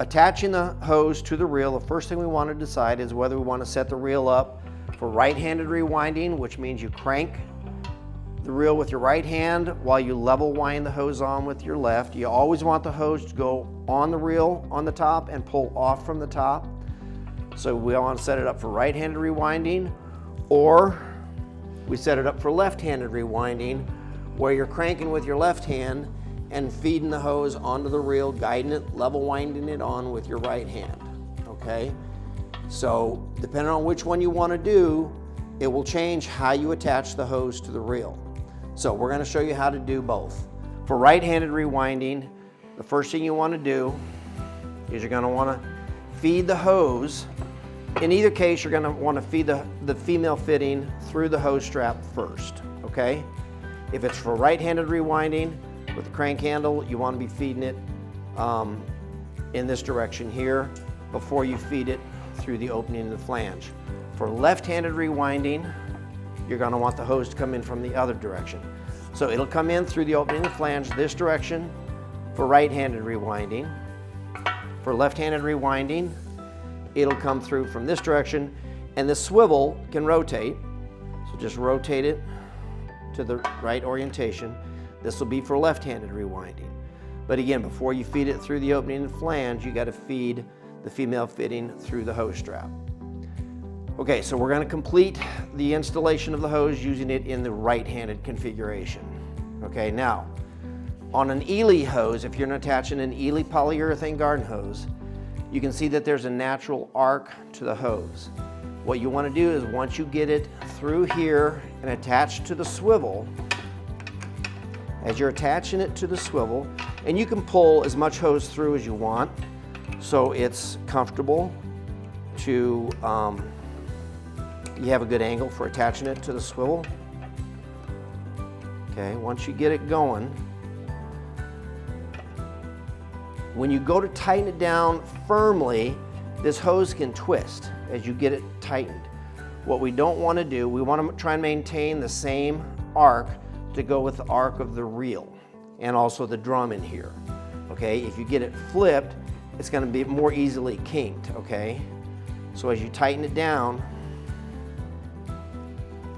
attaching the hose to the reel, the first thing we want to decide is whether we want to set the reel up for right-handed rewinding, which means you crank the reel with your right hand while you level wind the hose on with your left. You always want the hose to go on the reel on the top and pull off from the top. So we want to set it up for right-handed rewinding, or we set it up for left-handed rewinding, where you're cranking with your left hand and feeding the hose onto the reel, guiding it, level winding it on with your right hand, okay? So depending on which one you want to do, it will change how you attach the hose to the reel. So we're going to show you how to do both. For right-handed rewinding, the first thing you want to do is you're going to want to feed the hose. In either case, you're going to want to feed the female fitting through the hose strap first, okay? If it's for right-handed rewinding with the crank handle, you want to be feeding it in this direction here before you feed it through the opening in the flange. For left-handed rewinding, you're going to want the hose to come in from the other direction. So it'll come in through the opening in the flange this direction for right-handed rewinding. For left-handed rewinding, it'll come through from this direction, and the swivel can rotate. So just rotate it to the right orientation. This will be for left-handed rewinding. But again, before you feed it through the opening in the flange, you got to feed the female fitting through the hose strap. Okay, so we're going to complete the installation of the hose using it in the right-handed configuration. Okay, now, on an Eley hose, if you're attaching an Eley polyurethane garden hose, you can see that there's a natural arc to the hose. What you want to do is once you get it through here and attached to the swivel, as you're attaching it to the swivel, and you can pull as much hose through as you want, so it's comfortable to, you have a good angle for attaching it to the swivel. Okay, once you get it going, when you go to tighten it down firmly, this hose can twist as you get it tightened. What we don't want to do, we want to try and maintain the same arc to go with the arc of the reel and also the drum in here. Okay, if you get it flipped, it's going to be more easily kinked, okay? So as you tighten it down,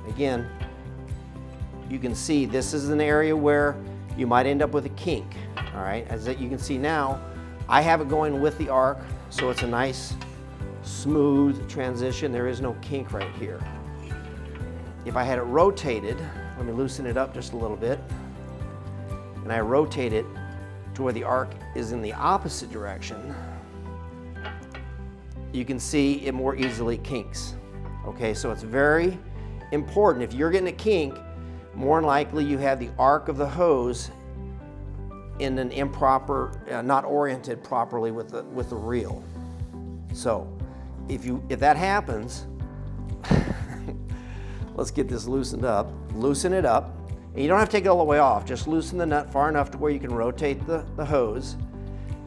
again, you can see this is an area where you might end up with a kink, all right? As you can see now, I have it going with the arc, so it's a nice, smooth transition. There is no kink right here. If I had it rotated, let me loosen it up just a little bit, and I rotate it to where the arc is in the opposite direction, you can see it more easily kinks. Okay, so it's very important. If you're getting a kink, more than likely you have the arc of the hose in an improper, not oriented properly with the reel. So if that happens, let's get this loosened up. Loosen it up. And you don't have to take it all the way off. Just loosen the nut far enough to where you can rotate the hose,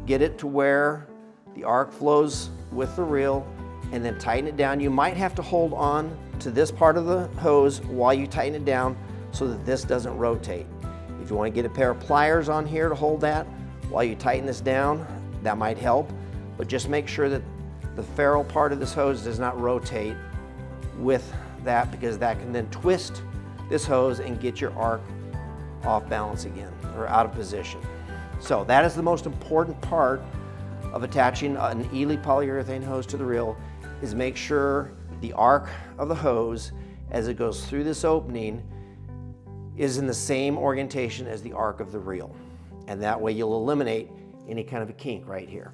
get it to where the arc flows with the reel, and then tighten it down. You might have to hold on to this part of the hose while you tighten it down so that this doesn't rotate. If you want to get a pair of pliers on here to hold that while you tighten this down, that might help. But just make sure that the ferrule part of this hose does not rotate with that, because that can then twist this hose and get your arc off balance again or out of position. So that is the most important part of attaching an Eley polyurethane hose to the reel, is make sure the arc of the hose as it goes through this opening is in the same orientation as the arc of the reel. And that way you'll eliminate any kind of a kink right here.